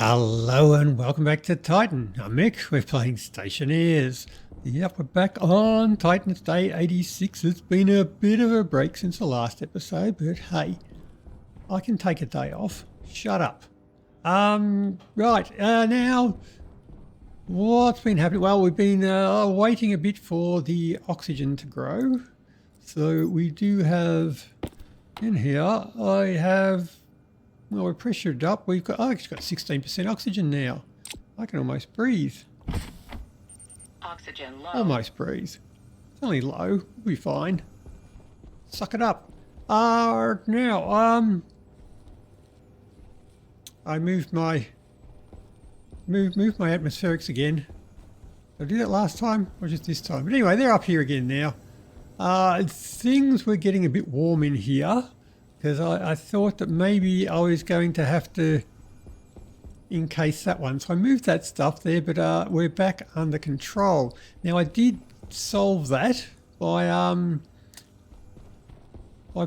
Hello and welcome back to Titan. I'm Mick, we're playing Stationeers. Yep, we're back on Titan. It's day 86. It's been a bit of a break since the last episode, but hey, I can take a day off. Shut up. Now, what's been happening? Well, we've been waiting a bit for the oxygen to grow. So we do have, in here, well, we're pressured up. We've got, it's got 16% oxygen now. I can almost breathe. Oxygen low. Almost breathe. It's only low. We'll be fine. Suck it up. Now, I moved my atmospherics again. Did I do that last time or just this time? But anyway, they're up here again now. Things were getting a bit warm in here, because I thought that maybe I was going to have to encase that one. So I moved that stuff there, but we're back under control. Now I did solve that by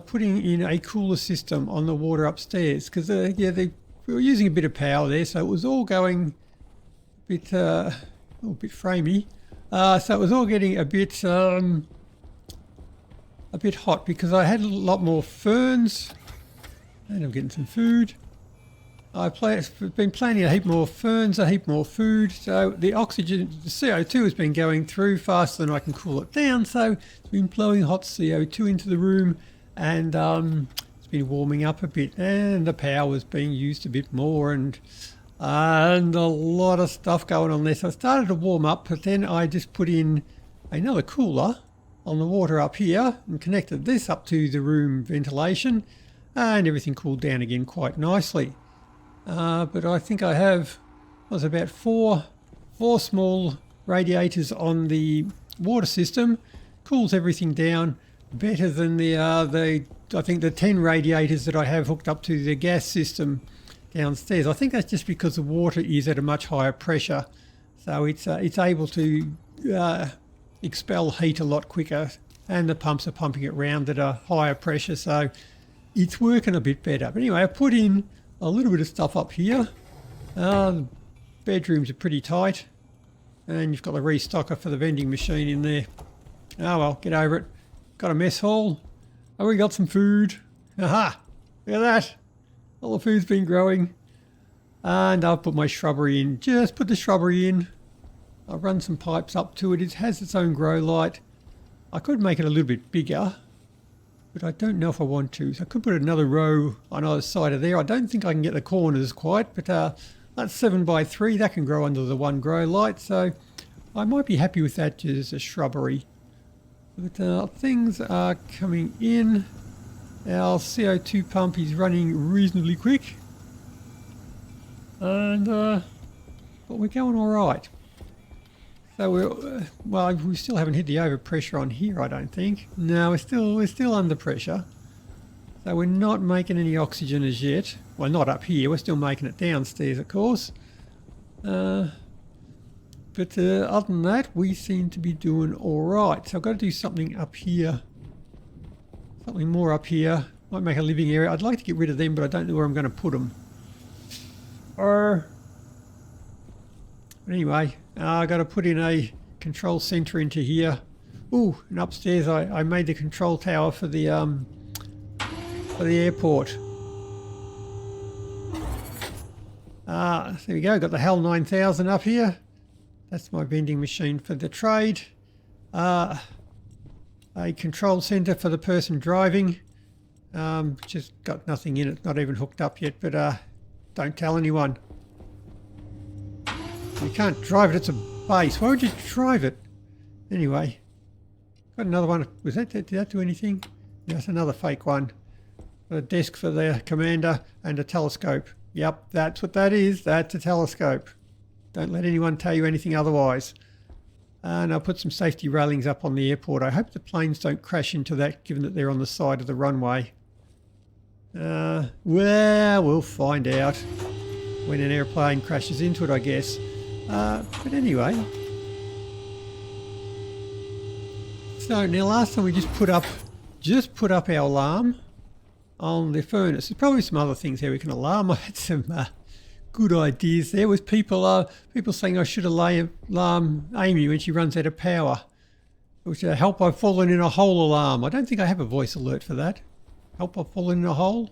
putting in a cooler system on the water upstairs, because we were using a bit of power there, so it was all going a bit framey. So it was all getting a bit hot, because I had a lot more ferns, and I'm getting some food. I've been planting a heap more ferns, a heap more food, so the oxygen, the CO2 has been going through faster than I can cool it down, so it's been blowing hot CO2 into the room, and it's been warming up a bit, and the power was being used a bit more, and a lot of stuff going on there. So it started to warm up, but then I just put in another cooler on the water up here and connected this up to the room ventilation, and everything cooled down again quite nicely. But I think I have, was about four small radiators on the water system. Cools everything down better than I think the 10 radiators that I have hooked up to the gas system downstairs. I think that's just because the water is at a much higher pressure, so it's able to expel heat a lot quicker, and the pumps are pumping it round at a higher pressure, so it's working a bit better. But anyway, I put in a little bit of stuff up here. The bedrooms are pretty tight, and you've got the restocker for the vending machine in there. Oh well, get over it. Got a mess hall. Oh, we got some food. Aha! Look at that. All the food's been growing. And I'll put my shrubbery in. Just put the shrubbery in. I'll run some pipes up to it. It has its own grow light. I could make it a little bit bigger, but I don't know if I want to. So I could put another row on either side of there. I don't think I can get the corners quite, but that's 7 by 3. That can grow under the one grow light, so I might be happy with that as a shrubbery. But things are coming in. Our CO2 pump is running reasonably quick, and but we're going all right. So we still haven't hit the overpressure on here, I don't think. No, we're still under pressure. So we're not making any oxygen as yet. Well, not up here. We're still making it downstairs, of course. But other than that, we seem to be doing all right. So I've got to do something up here. Something more up here. Might make a living area. I'd like to get rid of them, but I don't know where I'm going to put them. But anyway, I've got to put in a control center into here. Ooh, and upstairs I made the control tower for the airport. There we go. Got the HAL 9000 up here. That's my vending machine for the trade. A control center for the person driving. Just got nothing in it. Not even hooked up yet, but don't tell anyone. You can't drive it, it's a base. Why would you drive it? Anyway, got another one. Did that do anything? That's another fake one. Got a desk for the commander and a telescope. Yep, that's what that is. That's a telescope. Don't let anyone tell you anything otherwise. And I'll put some safety railings up on the airport. I hope the planes don't crash into that, given that they're on the side of the runway. Well, we'll find out when an airplane crashes into it, I guess. But anyway, so now last time we just put up our alarm on the furnace. There's probably some other things here we can alarm. I had some good ideas there with people saying I should alarm Amy when she runs out of power. Which help I've fallen in a hole alarm. I don't think I have a voice alert for that. Help I've fallen in a hole.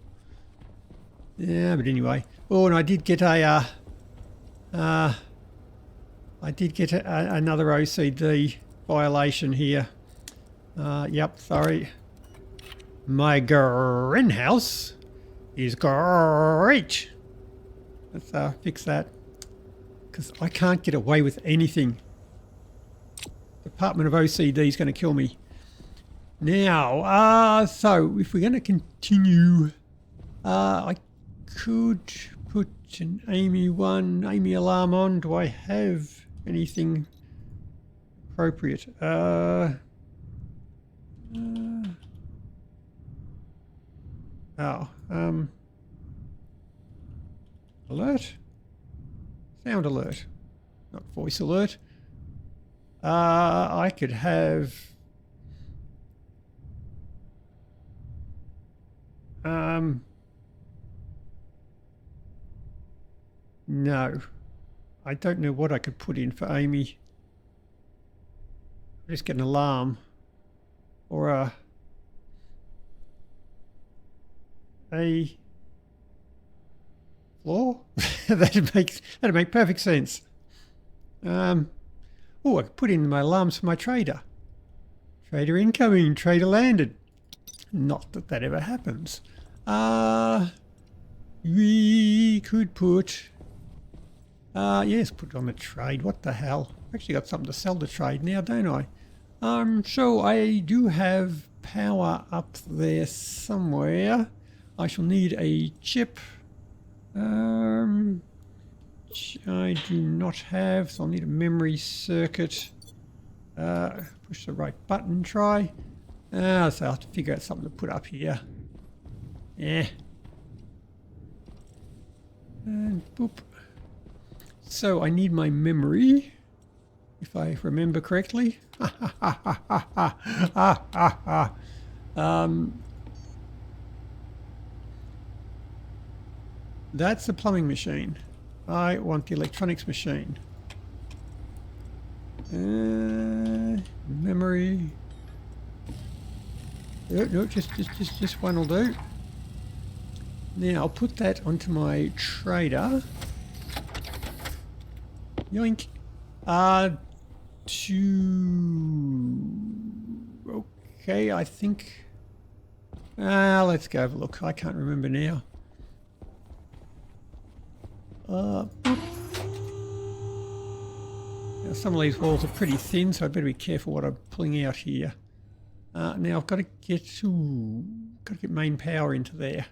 Yeah, but anyway. Oh, and I did get another OCD violation here. Yep, sorry. My greenhouse is great. Let's fix that. Because I can't get away with anything. Department of OCD is going to kill me. Now, so if we're going to continue, I could put an Amy alarm on. Do I have anything appropriate? Alert? Sound alert, not voice alert. I could have no, I don't know what I could put in for Amy. Just get an alarm or a floor. that'd make perfect sense. Oh, I could put in my alarms for my trader. Trader incoming, trader landed. Not that that ever happens. We could put... yes, put it on the trade. What the hell? I've actually got something to sell the trade now, don't I? So I do have power up there somewhere. I shall need a chip. I do not have, so I'll need a memory circuit. Push the right button, try. So I'll have to figure out something to put up here. Yeah. And boop. So I need my memory, if I remember correctly. That's the plumbing machine. I want the electronics machine. Memory. No, just one will do. Now I'll put that onto my trader. Yoink. Okay, I think. Let's go have a look. I can't remember now. Now some of these walls are pretty thin, so I'd better be careful what I'm pulling out here. Now I've got to get main power into there.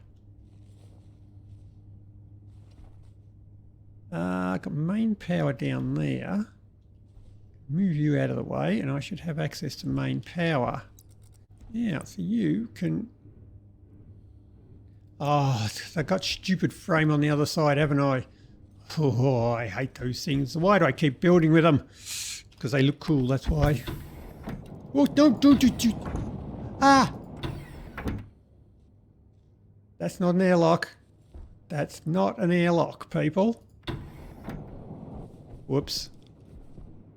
I've got main power down there. Move you out of the way, and I should have access to main power. Now, so you can. Oh, I've got stupid frame on the other side, haven't I? Oh, I hate those things. Why do I keep building with them? Because they look cool, that's why. Oh, don't. Ah! That's not an airlock. That's not an airlock, people. Whoops.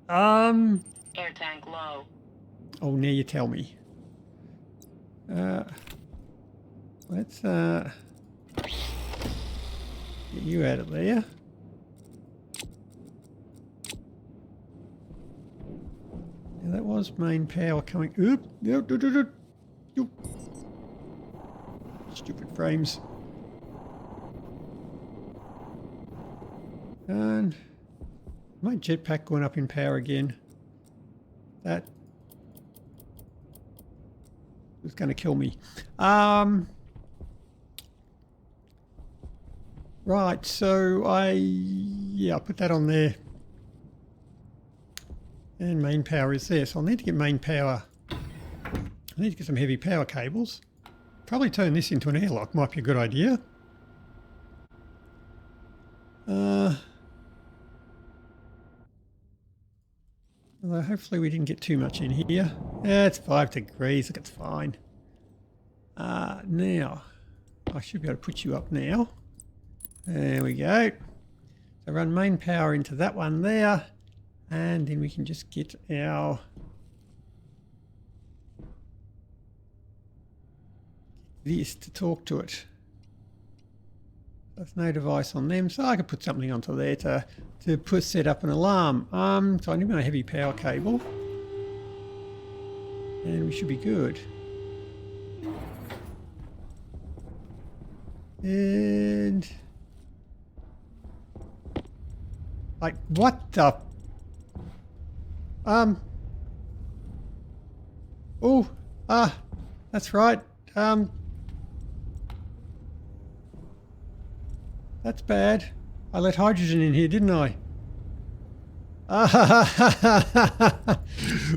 Air tank low. Oh, now you tell me. Let's get you out of there. Now that was main power coming. Oop! Oop. Stupid frames. And my jetpack going up in power again. That was going to kill me. Right, so I'll put that on there. And main power is there, so I'll need to get main power. I need to get some heavy power cables. Probably turn this into an airlock, might be a good idea. Although hopefully we didn't get too much in here. Yeah, it's 5 degrees, look, it's fine. Now, I should be able to put you up now. There we go. So run main power into that one there, and then we can just get our this to talk to it. There's no device on them, so I could put something onto there to set up an alarm. So I need my heavy power cable, and we should be good. And like what the? Oh, that's right. That's bad. I let hydrogen in here, didn't I?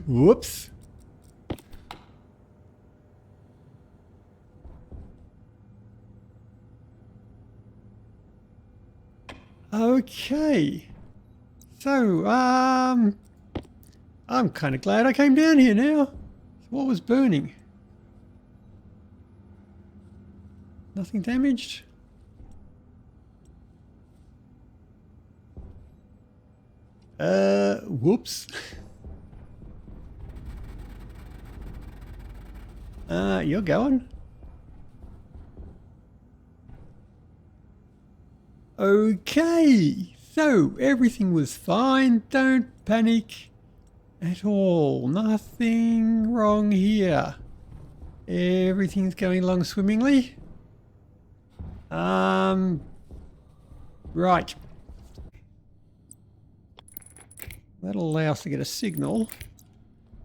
Whoops. Okay. So, I'm kind of glad I came down here now. So what was burning? Nothing damaged? Whoops. You're going. Okay, so everything was fine. Don't panic at all. Nothing wrong here. Everything's going along swimmingly. Right. That'll allow us to get a signal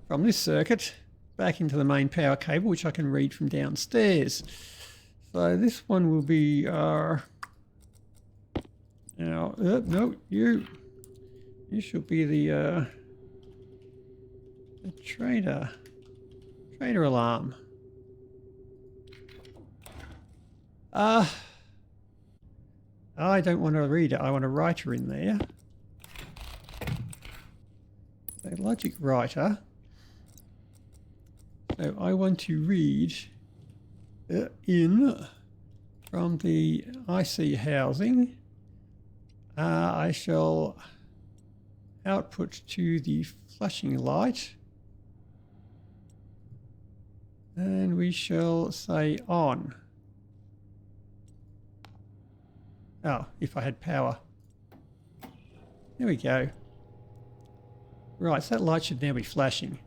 from this circuit back into the main power cable, which I can read from downstairs. So this one will be our... Now, no, you should be the trader alarm. I don't want to read it. I want a writer in there. So logic writer. So I want to read in from the IC housing. I shall output to the flashing light, and we shall say on. Oh, if I had power. There we go. Right, so that light should now be flashing.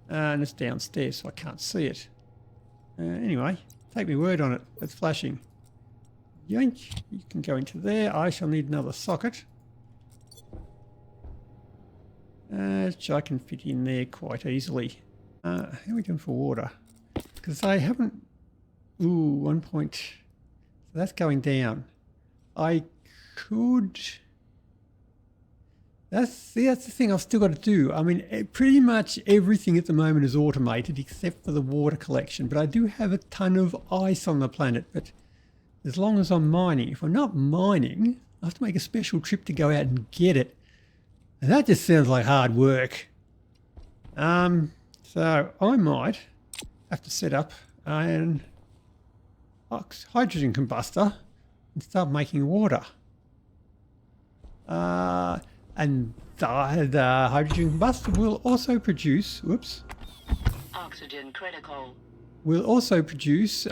And it's downstairs, so I can't see it. Anyway, take my word on it. It's flashing. Yoink. You can go into there. I shall need another socket. Which I can fit in there quite easily. How are we doing for water? Because I haven't... Ooh, 1 point... So that's going down. I could... That's the thing I've still got to do. I mean, pretty much everything at the moment is automated except for the water collection. But I do have a ton of ice on the planet. But as long as I'm mining, if I'm not mining, I have to make a special trip to go out and get it. And that just sounds like hard work. So I might have to set up an hydrogen combustor and start making water. And the hydrogen combustor will also produce, whoops. Oxygen critical. Will also produce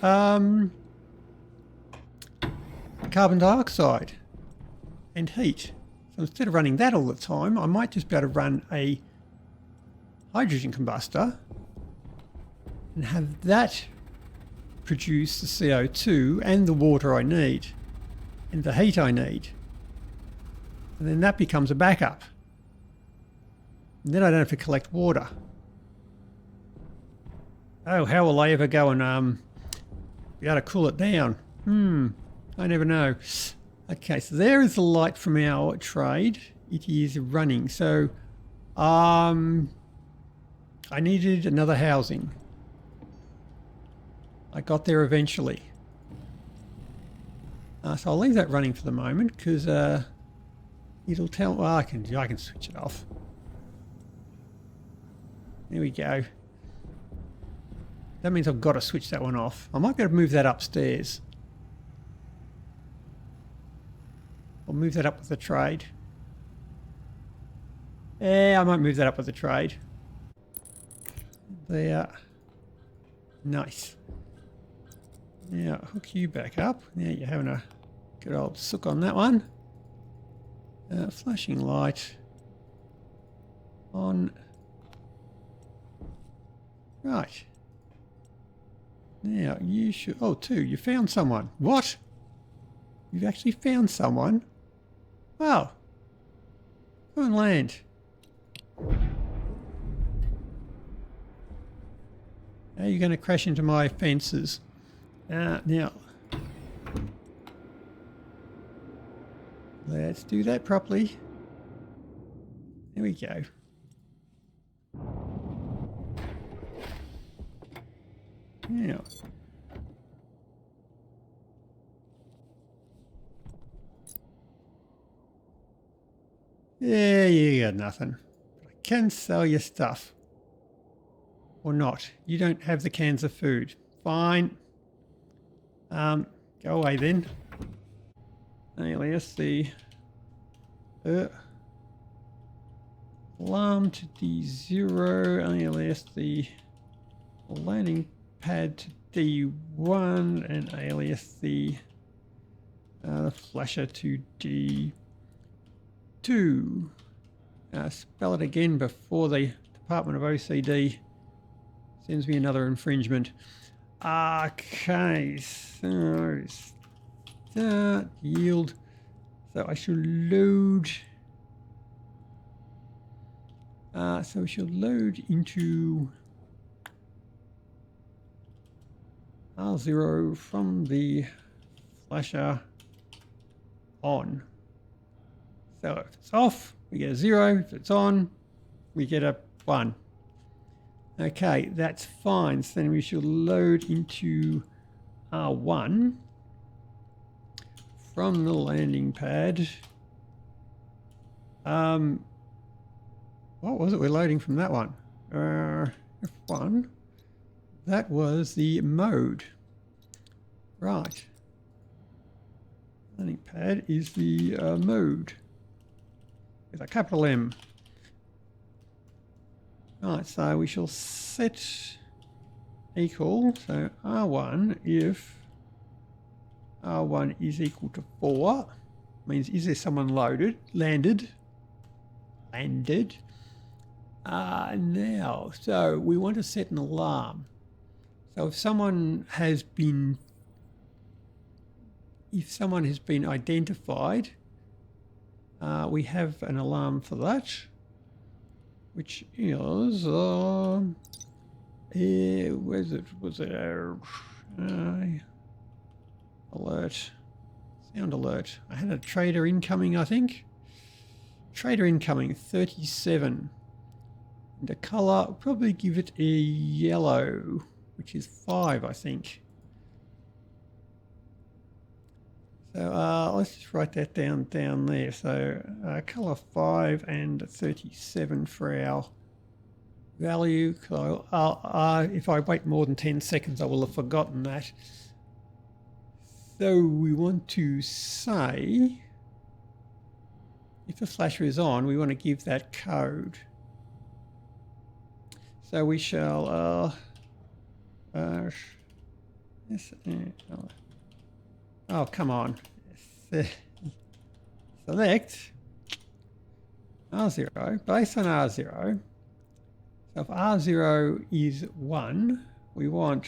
carbon dioxide and heat. So instead of running that all the time, I might just be able to run a hydrogen combustor and have that produce the CO2 and the water I need and the heat I need. And then that becomes a backup. And then I don't have to collect water. Oh, how will I ever go and be able to cool it down? I never know. Okay, so there is the light from our trade. It is running. So I needed another housing. I got there eventually. So I'll leave that running for the moment because it'll tell. Well, I can switch it off. There we go. That means I've got to switch that one off. I might be able to move that upstairs. I'll move that up with the trade. Yeah, I might move that up with the trade. There. Nice. Now, hook you back up. Now you're having a good old sook on that one. Flashing light on. Right. Now, you should... Oh, two. You found someone. What? You've actually found someone? Wow. Go and land. How are you going to crash into my fences? Now, let's do that properly. There we go. Now, yeah, you got nothing. I can sell your stuff. Or not. You don't have the cans of food. Fine. Go away then. Alias the alarm to D0. Alias the landing pad to D1, and alias the flasher to D2. Spell it again before the Department of OCD sends me another infringement. Okay, so start yield. So I should load. So we should load into R0 from the flasher on. So if it's off, we get a 0. If it's on, we get a 1. Okay, that's fine. So then we should load into R1 from the landing pad. What was it we're loading from that one? F1. That was the mode. Right. Landing pad is the mode with a capital M. Right, so we shall set equal, so R1 if R1 is equal to 4, means is there someone landed. Now, so we want to set an alarm. So if someone has been identified, we have an alarm for that, which is where's it? Was it alert? Sound alert. I had a trader incoming, I think. Trader incoming, 37. And a colour, I'll probably give it a yellow, which is 5, I think. So let's just write that down there. So colour 5 and 37 for our value. So if I wait more than 10 seconds, I will have forgotten that. So we want to say, if the flasher is on, we want to give that code. So we shall oh, come on. Select R0, based on R0. So if R0 is 1, we want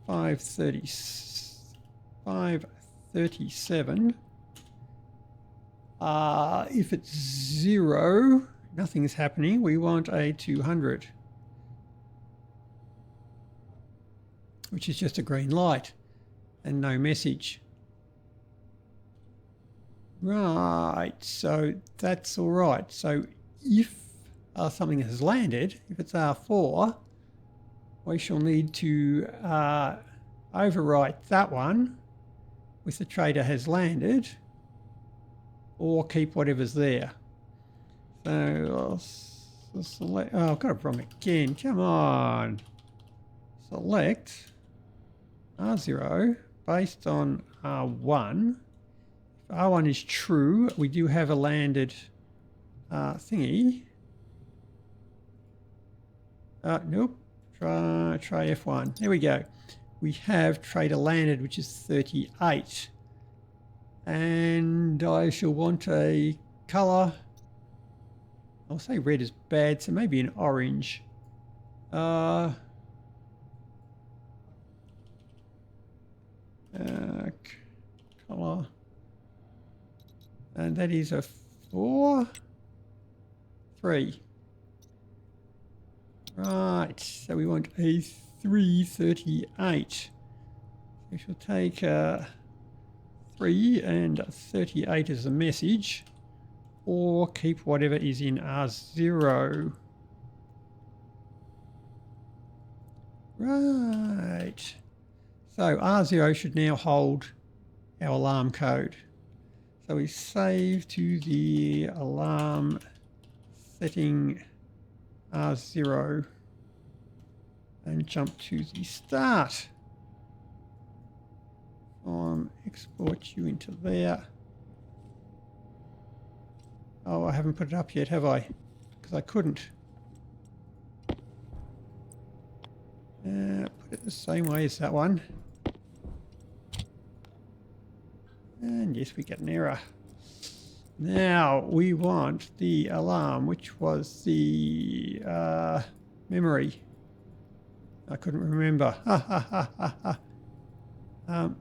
537. If it's 0, nothing's happening, we want a 200. Which is just a green light and no message. Right, so that's all right. So if something has landed, if it's R4, we shall need to overwrite that one with the trader has landed, or keep whatever's there. So I'll select, oh, I've got a problem again, come on. Select R0 based on R1. If R1 is true. We do have a landed thingy. Nope. Try F1. There we go. We have trader landed, which is 38. And I shall want a colour. I'll say red is bad, so maybe an orange. Colour. And that is a 4. 3. Right, so we want a 338. We shall take 3 and 38 as a message, or keep whatever is in R0. Right. So R0 should now hold our alarm code. So we save to the alarm setting R0 and jump to the start. Export you into there. Oh, I haven't put it up yet, have I? Because I couldn't. Put it the same way as that one. And yes, we get an error. Now we want the alarm, which was the memory. I couldn't remember.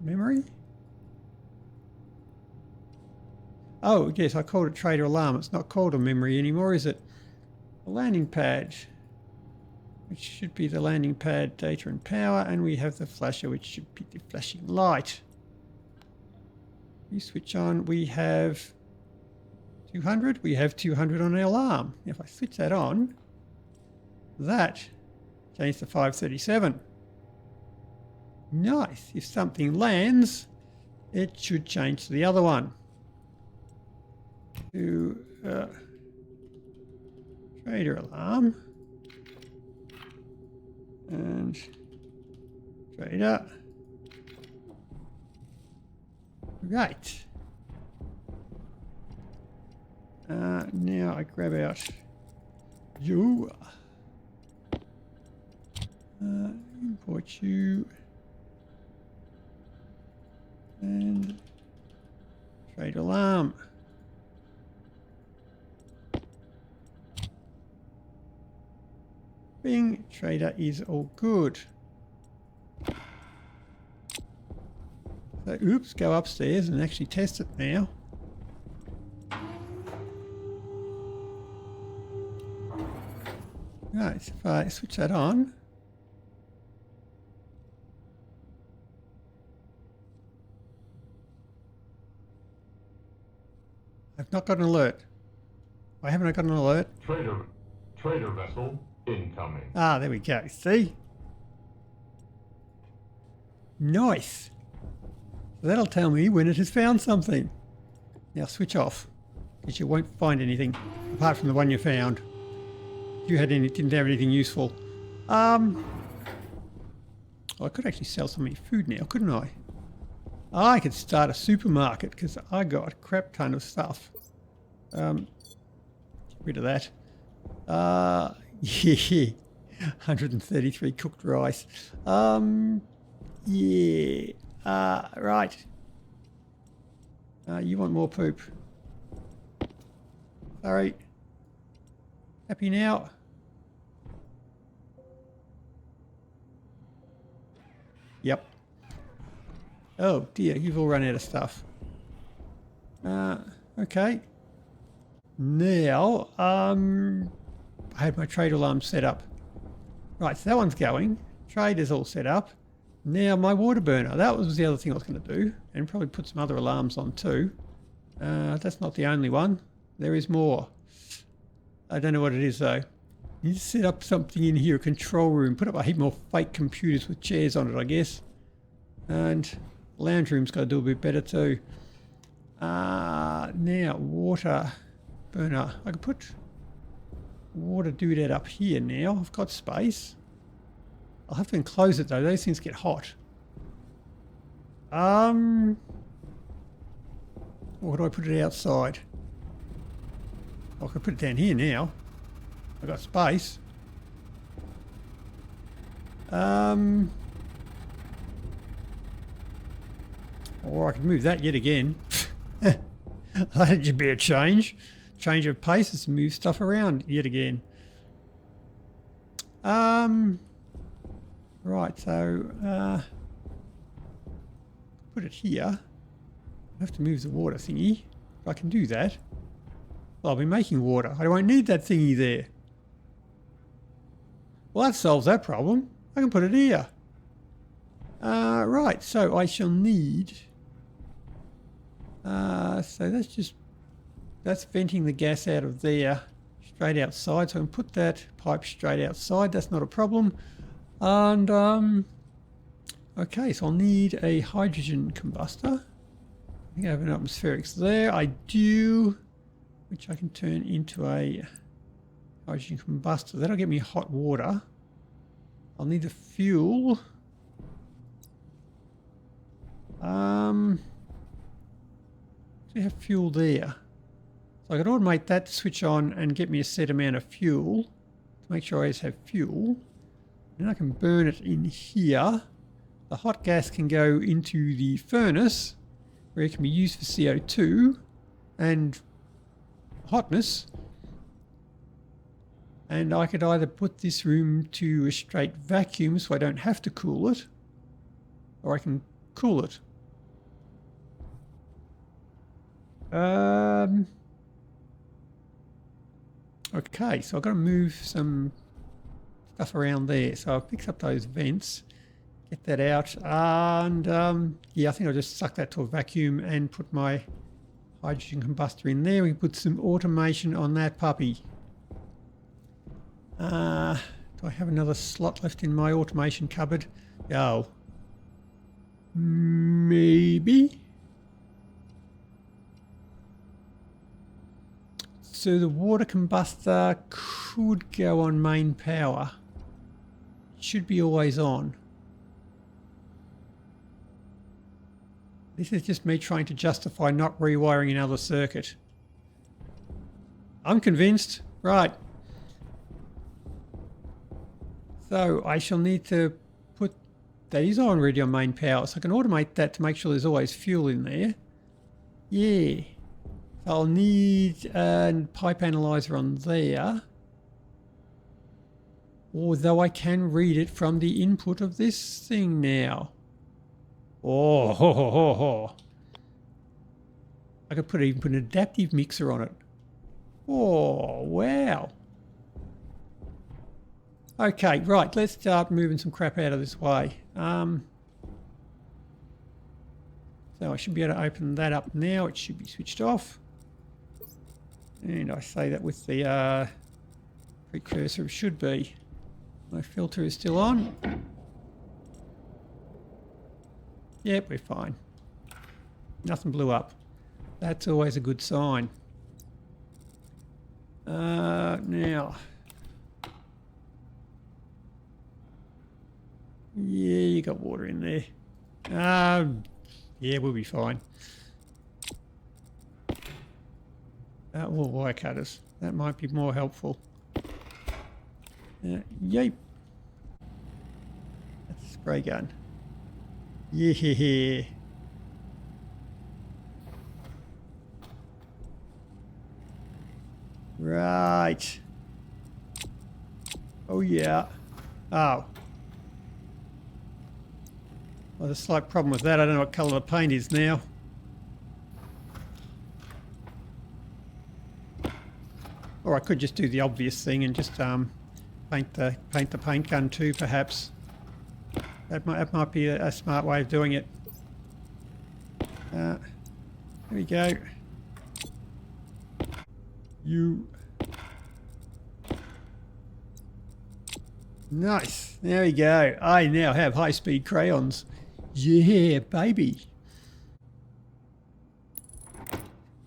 Memory? Oh, yes, I called it trader alarm. It's not called a memory anymore, is it? A landing pad, which should be the landing pad data and power, and we have the flasher, which should be the flashing light. We switch on, we have 200. We have 200 on our alarm. If I switch that on, that changed to 537. Nice. If something lands, it should change to the other one. To trader alarm and trader. Right. Now I grab out you. Import you. And trade alarm. Bing, trader is all good. So, oops, go upstairs and actually test it now. Right, so if I switch that on. I've not got an alert. Why haven't I got an alert? Trader vessel incoming. Ah, there we go. See? Nice. So that'll tell me when it has found something. Now switch off, because you won't find anything apart from the one you found. If you didn't have anything useful. Well, I could actually sell some of my food now, couldn't I? I could start a supermarket because I got a crap ton of stuff. Get rid of that. Yeah, 133 cooked rice. Yeah. Right. You want more poop? Sorry. Happy now? Yep. Oh dear, you've all run out of stuff. Okay. Now, I had my trade alarm set up. Right, so that one's going. Trade is all set up. Now my water burner, that was the other thing I was going to do, and probably put some other alarms on too. That's not the only one. There is more. I don't know what it is though. You need to set up something in here, a control room, put up a heap more fake computers with chairs on it, I guess. And lounge room's got to do a bit better too. Now water burner. I can put water doodad up here now. I've got space. I'll have to enclose it though. Those things get hot. Or do I put it outside? I could put it down here now. I've got space. Or I could move that yet again. That'd just be a change. Change of paces and move stuff around yet again. Right, so put it here. I have to move the water thingy. If I can do that. Well, I'll be making water. I won't need that thingy there. Well, that solves that problem. I can put it here. Right, so I shall need... so that's venting the gas out of there, straight outside. So I can put that pipe straight outside. That's not a problem. And, okay, so I'll need a hydrogen combustor. I think I have an atmospherics there. I do, which I can turn into a hydrogen combustor. That'll get me hot water. I'll need the fuel. We have fuel there. So I can automate that to switch on and get me a set amount of fuel to make sure I always have fuel. And I can burn it in here. The hot gas can go into the furnace where it can be used for CO2 and hotness. And I could either put this room to a straight vacuum so I don't have to cool it, or I can cool it. Okay, so I've got to move some stuff around there. So I'll fix up those vents, get that out, and yeah, I think I'll just suck that to a vacuum and put my hydrogen combustor in there. We can put some automation on that puppy. Do I have another slot left in my automation cupboard? Oh. Maybe. So the water combustor could go on main power. It should be always on. This is just me trying to justify not rewiring another circuit. I'm convinced. Right. So I shall need to put... That is already on main power, so I can automate that to make sure there's always fuel in there. Yeah. I'll need a pipe analyzer on there. Although I can read it from the input of this thing now. Oh, ho, ho, ho, ho. I could even put an adaptive mixer on it. Oh, wow. Okay, right, let's start moving some crap out of this way. So I should be able to open that up now. It should be switched off. And I say that with the precursor, it should be. My filter is still on. Yep, we're fine. Nothing blew up. That's always a good sign. Now. Yeah, you got water in there. Yeah, we'll be fine. Or wire cutters. That might be more helpful. Yeep. That's a spray gun. Yeah. Right. Oh, yeah. Oh. Well, there's a slight problem with that. I don't know what colour the paint is now. Or I could just do the obvious thing and just paint the paint gun too, perhaps. That might be a smart way of doing it. There we go. Nice. There we go. I now have high-speed crayons. Yeah, baby.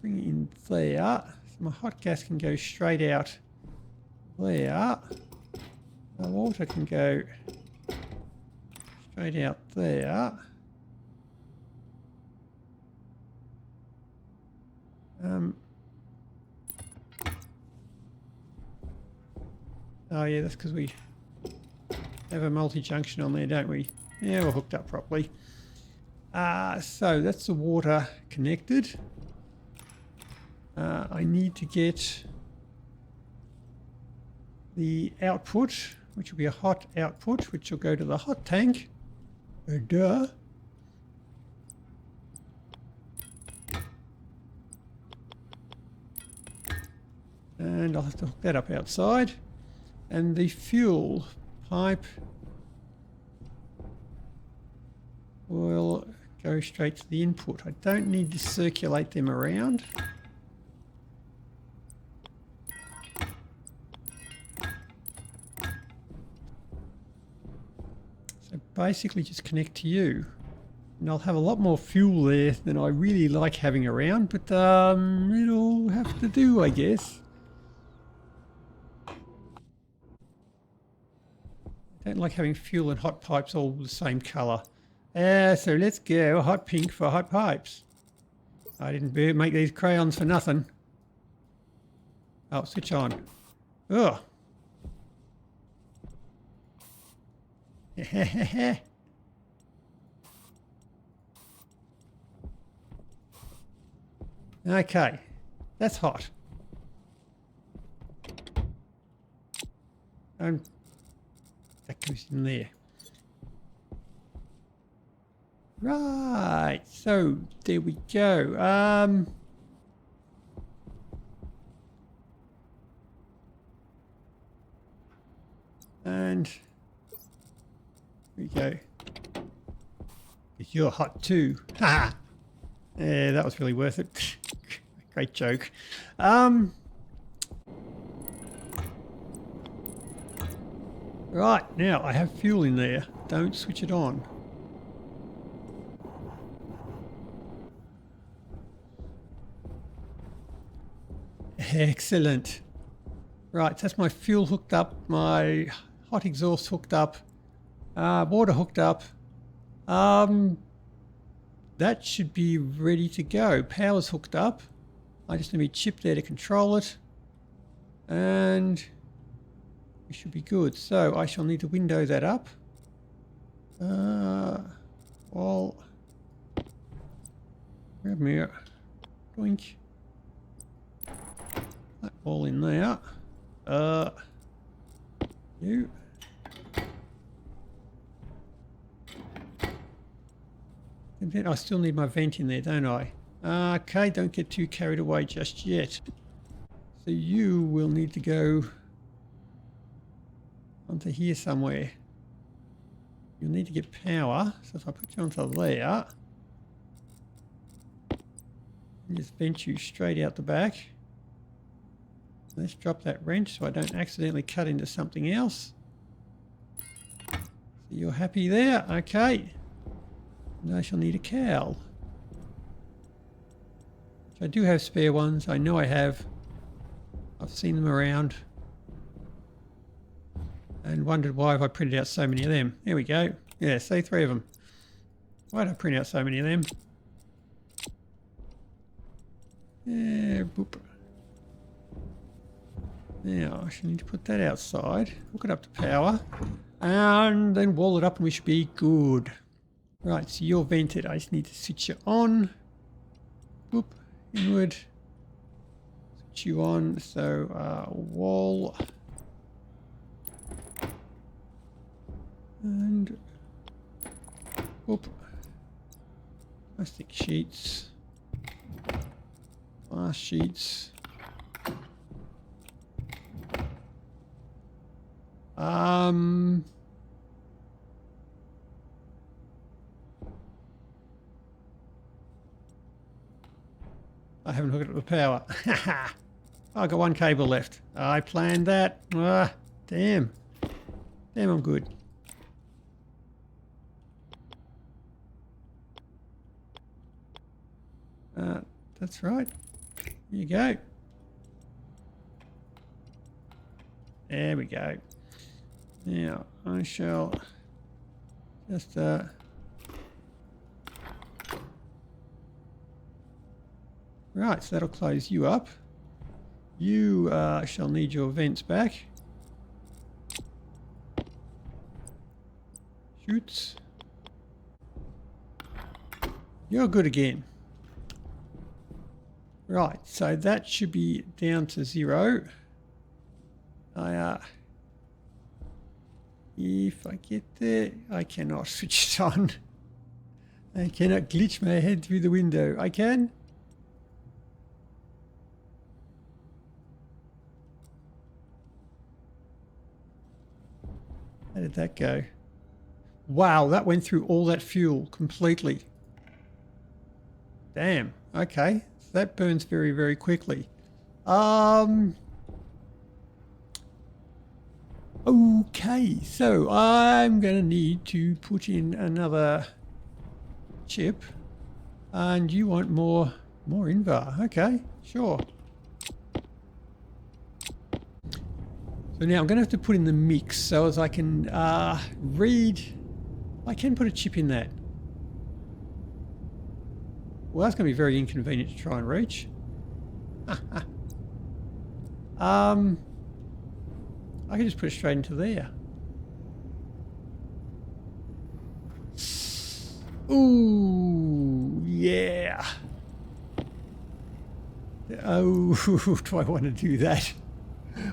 Bring it in there. So my hot gas can go straight out there. The water can go straight out there. Oh yeah, that's because we have a multi-junction on there, don't we? Yeah, we're hooked up properly. So that's the water connected. I need to get the output, which will be a hot output, which will go to the hot tank. Duh. And I'll have to hook that up outside. And the fuel pipe will go straight to the input. I don't need to circulate them around. So basically just connect to you. And I'll have a lot more fuel there than I really like having around, but it'll have to do, I guess. I don't like having fuel and hot pipes all the same colour. So let's go hot pink for hot pipes. I didn't make these crayons for nothing. Oh, switch on. Ugh. Okay, that's hot. And that goes in there. Right, so there we go. And here we go. You're hot too. Ha! Yeah, that was really worth it. Great joke. Right, now I have fuel in there. Don't switch it on. Excellent. Right, that's my fuel hooked up, my hot exhaust hooked up, water hooked up. That should be ready to go. Power's hooked up. I just need a chip there to control it. And we should be good. So I shall need to window that up. Well, grab me a doink. That all in there. You. And then I still need my vent in there, don't I? Okay, don't get too carried away just yet. So you will need to go onto here somewhere. You'll need to get power. So if I put you onto there, just vent you straight out the back. Let's drop that wrench so I don't accidentally cut into something else. So you're happy there? Okay. And I shall need a cowl. Which I do have spare ones. I know I have. I've seen them around. And wondered why have I printed out so many of them. There we go. Yeah, say 3 of them. Why did I print out so many of them? Yeah, boop. Now, I should need to put that outside, hook it up to power, and then wall it up and we should be good. Right, so you're vented. I just need to switch you on. Boop, inward. Switch you on, so wall. And, whoop. Plastic sheets. Glass sheets. I haven't hooked up the power. I've got one cable left. I planned that. Damn. Damn, I'm good. That's right. Here you go. There we go. Now, I shall just Right, so that'll close you up. You shall need your vents back. Shoots. You're good again. Right, so that should be down to 0. If I get there, I cannot switch it on. I cannot glitch my head through the window. I can. How did that go? Wow, that went through all that fuel completely. Damn. Okay. So that burns very, very quickly. Okay, so I'm going to need to put in another chip. And you want more Invar. Okay, sure. So now I'm going to have to put in the mix so as I can read. I can put a chip in that. Well, that's going to be very inconvenient to try and reach. I can just put it straight into there. Ooh, yeah. Oh, do I want to do that?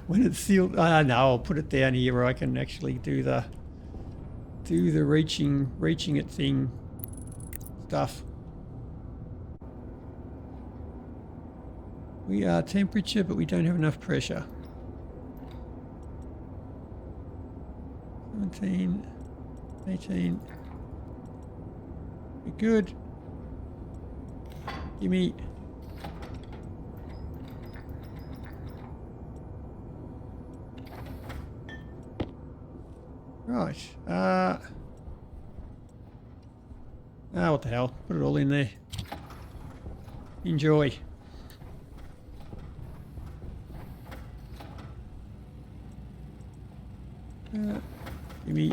When it's sealed, no, I'll put it down here where I can actually do the reaching it thing stuff. We are temperature, but we don't have enough pressure. 17, 18. We're good. Gimme. Right. What the hell? Put it all in there. Enjoy. Gimme.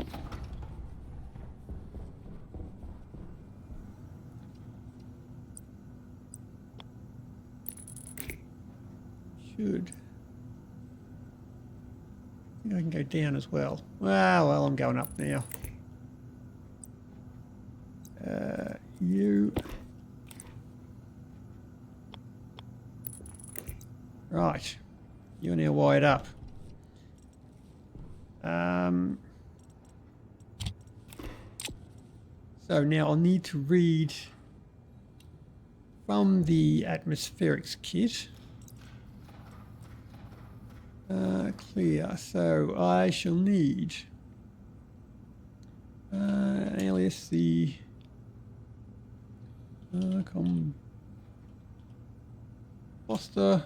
Should. I think I can go down as well. Well, I'm going up now. You. Right. You're now wired up. So now I'll need to read from the atmospherics kit. Clear. So I shall need alias the combustor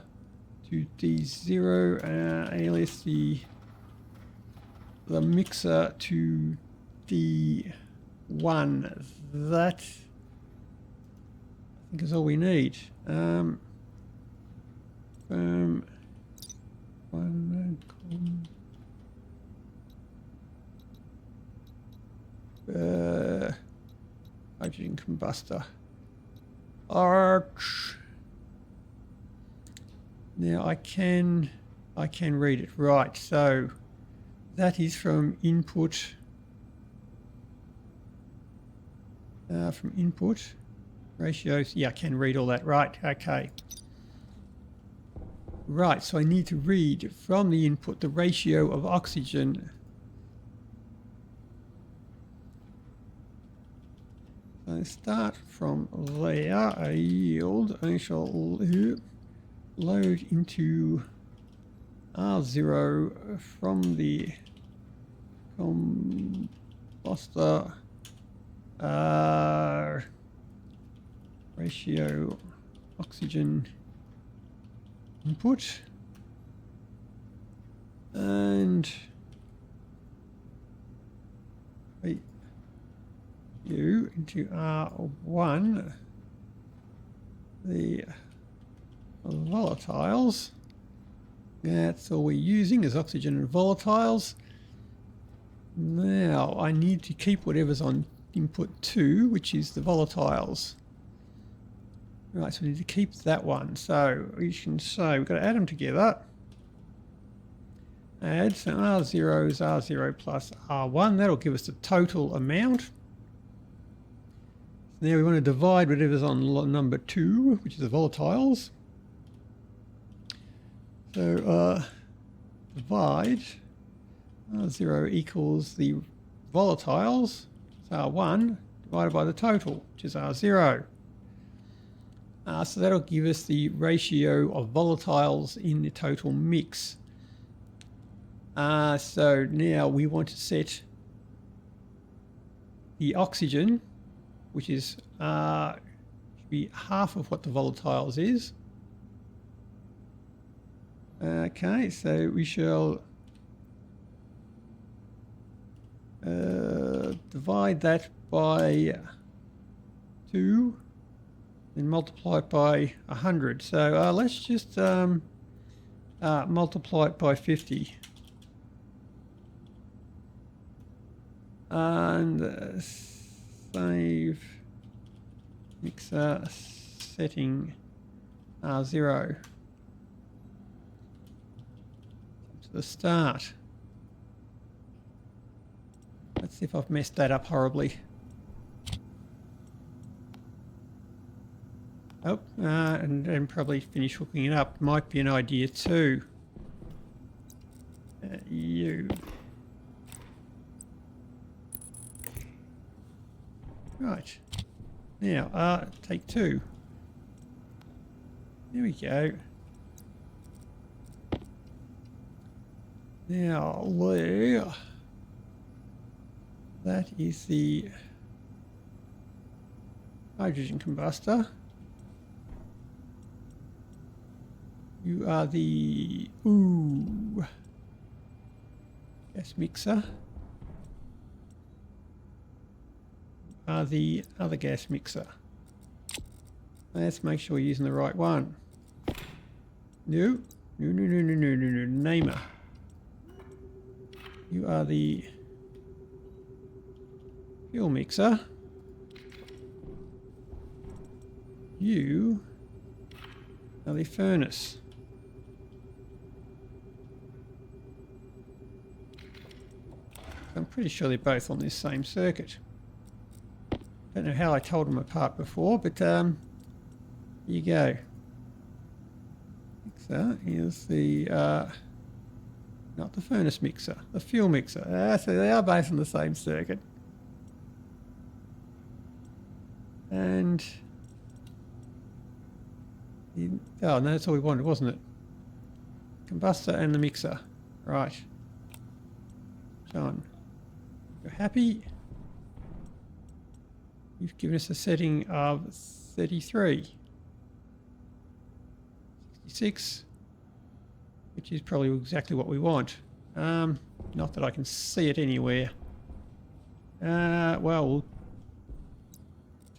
to D0, alias the mixer to D1. That I think is all we need. Hydrogen combustor. Arch. Now I can read it. Right, so that is from input. From input ratios. Yeah, I can read all that. Right, okay. Right, so I need to read from the input the ratio of oxygen. So start from there, a yield. I shall load into R0 from the combustor ratio oxygen input, and U into R1 the volatiles. That's all we're using is oxygen and volatiles. Now I need to keep whatever's on input 2, which is the volatiles. Right, so we need to keep that one. So we can say we've got to add them together. Add, so R0 is R0 plus R1. That'll give us the total amount. Now we want to divide whatever's on number 2, which is the volatiles. So divide R0 equals the volatiles, so R1, divided by the total, which is R0. So that'll give us the ratio of volatiles in the total mix. So now we want to set the oxygen, which is should be half of what the volatiles is. Okay, so we shall divide that by 2 and multiply it by 100. So let's just multiply it by 50. And save mixer setting R0 to the start. Let's see if I've messed that up horribly. Oh, and probably finish hooking it up might be an idea too. You. Right. Now, take 2. There we go. Now, there. That is the hydrogen combustor. You are the gas mixer. Are the other gas mixer. Let's make sure we're using the right one. No, namer. You are the fuel mixer. You are the furnace. I'm pretty sure they're both on this same circuit. Don't know how I told them apart before, but here you go. Mixer is the not the furnace mixer, the fuel mixer. So they are both on the same circuit. And oh no, that's all we wanted, wasn't it? Combustor and the mixer, right? John, you're happy? You've given us a setting of 33, 66, which is probably exactly what we want. Not that I can see it anywhere. Well, we'll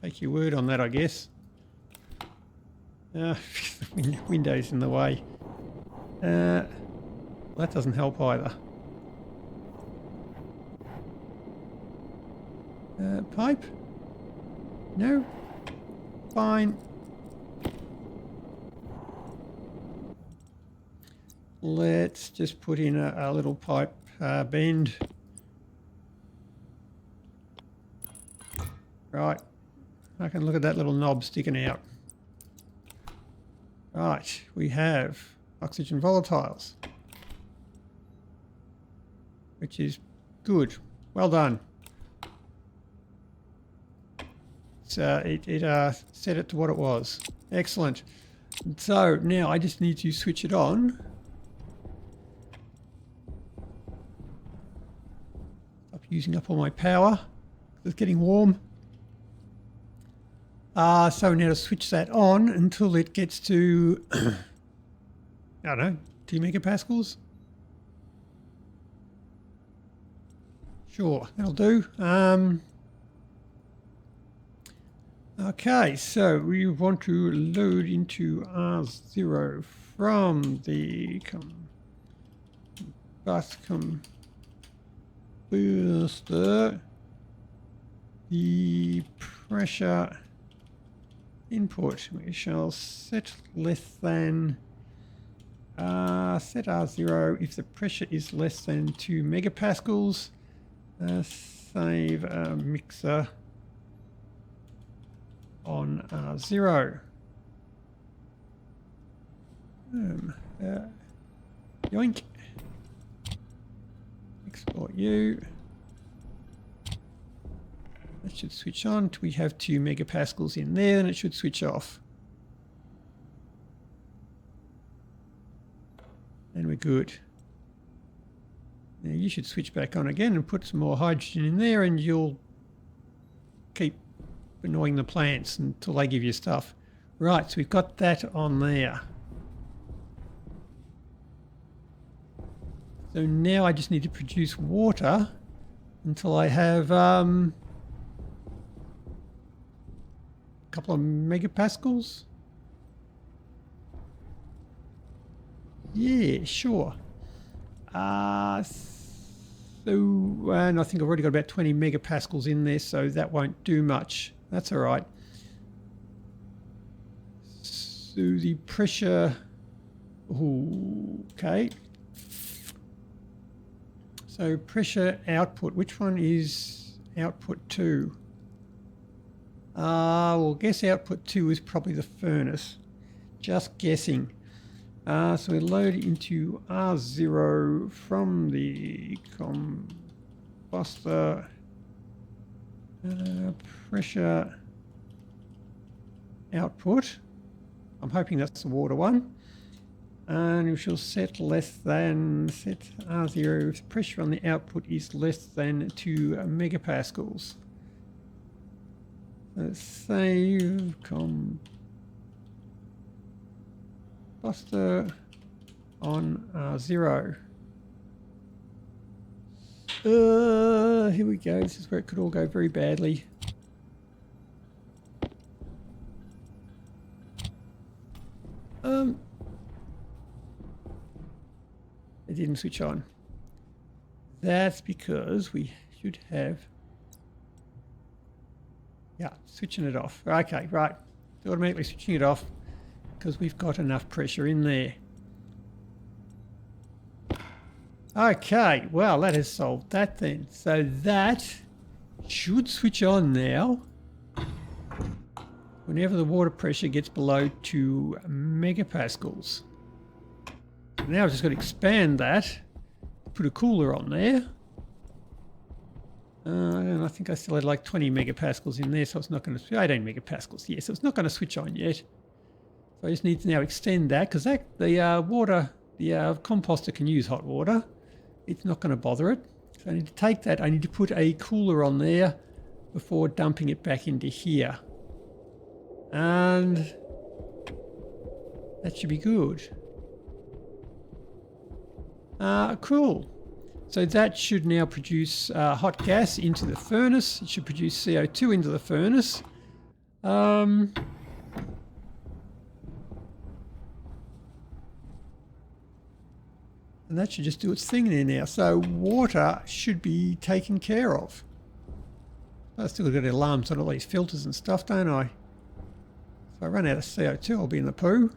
take your word on that, I guess. Window's in the way. That doesn't help either. Pipe? No? Fine. Let's just put in a little pipe bend. Right. I can look at that little knob sticking out. Right. We have oxygen volatiles, which is good. Well done. So it set it to what it was. Excellent. So now I just need to switch it on. Stop using up all my power. It's getting warm. So now to switch that on until it gets to, I don't know, 2 megapascals. Sure, that'll do. Okay, so we want to load into R0 from the booster. The pressure Input, we shall set less than, set R0 if the pressure is less than 2 megapascals. Save mixer on R0. Yoink. Export you. That should switch on. We have 2 megapascals in there, and it should switch off. And we're good. Now you should switch back on again and put some more hydrogen in there, and you'll keep annoying the plants until they give you stuff. Right, so we've got that on there. So now I just need to produce water until I have a couple of megapascals. Yeah, sure. And I think I've already got about 20 megapascals in there, so that won't do much. That's all right. So the pressure... Okay. So pressure output, which one is output 2? Well, guess output 2 is probably the furnace. Just guessing. So we load into R0 from the combustor. Pressure output. I'm hoping that's the water one. And we shall set less than, set R0 if pressure on the output is less than 2 megapascals. Let's save combustor on R0. Here we go. This is where it could all go very badly. It didn't switch on. That's because we should have... Yeah, switching it off. Okay, right. It's automatically switching it off because we've got enough pressure in there. Okay, well, that has solved that then. So that should switch on now whenever the water pressure gets below 2 megapascals. Now I've just got to expand that, put a cooler on there. And I think I still had like 20 megapascals in there, so it's not going to... 18 megapascals, yeah, so it's not going to switch on yet. So I just need to now extend that, because the composter can use hot water. It's not going to bother it. So I need to take that, I need to put a cooler on there before dumping it back into here. And that should be good. Cool. So that should now produce hot gas into the furnace. It should produce CO2 into the furnace. And that should just do its thing there now. So water should be taken care of. I still got alarms on all these filters and stuff, don't I? If I run out of CO2, I'll be in the poo.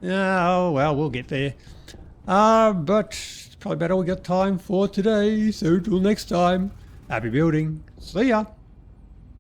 Oh, well, we'll get there. But it's probably about all we got time for today. So till next time, happy building. See ya.